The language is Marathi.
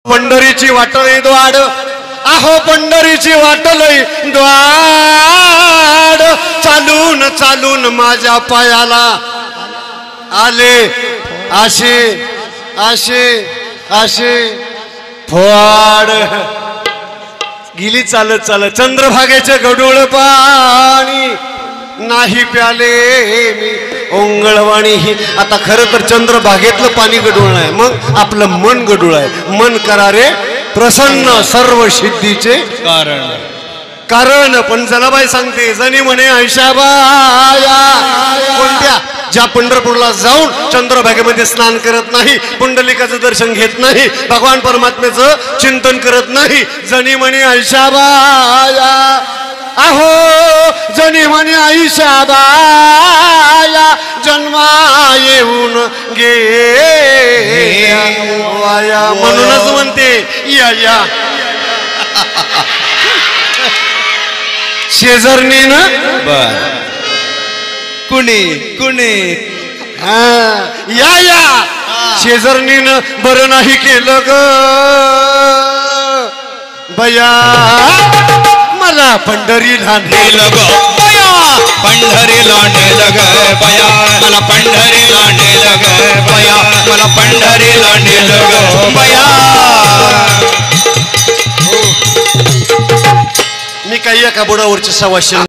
पंढरीची वाटलय द्वाड, आहो पंढरीची वाटलय द्वाड, चालून चालून माझ्या पायाला आले आशे आशे आशे फोड। गेली चालत चालत चंद्रभागेचे गडूळ पाणी नाही प्याले मी ओंगळवाणी ही। आता खरं तर चंद्रभागेतलं पाणी गडूळ नाही, मग आपलं मन गडूळ आहे। मन करा रे प्रसन्न सर्व सिद्धीचे कारण कारण। पण जनाबाई सांगते जणी म्हणे आयशाबाया कोणत्या, ज्या पंढरपूरला जाऊन चंद्रभागेमध्ये स्नान करत नाही, पुंडलिकाचं दर्शन घेत नाही, भगवान परमात्म्याचं चिंतन करत नाही, जणी म्हणे आयशाबाया, आहो जणी म्हणे आयशाबाया जन्मा येऊन गे वाया। म्हणूनच म्हणते या या शेजारनी ना बर कुणी कुणी या या शेजारणीनं बरं नाही केलं ग बया, मला पंढरीला नेलं ग बया, पंढरीला नेलं ग बया, मला पंढरीला नेलं ग बया, मला पंढरीला नेलं ग बया। मी काही एका बुडावरचे 125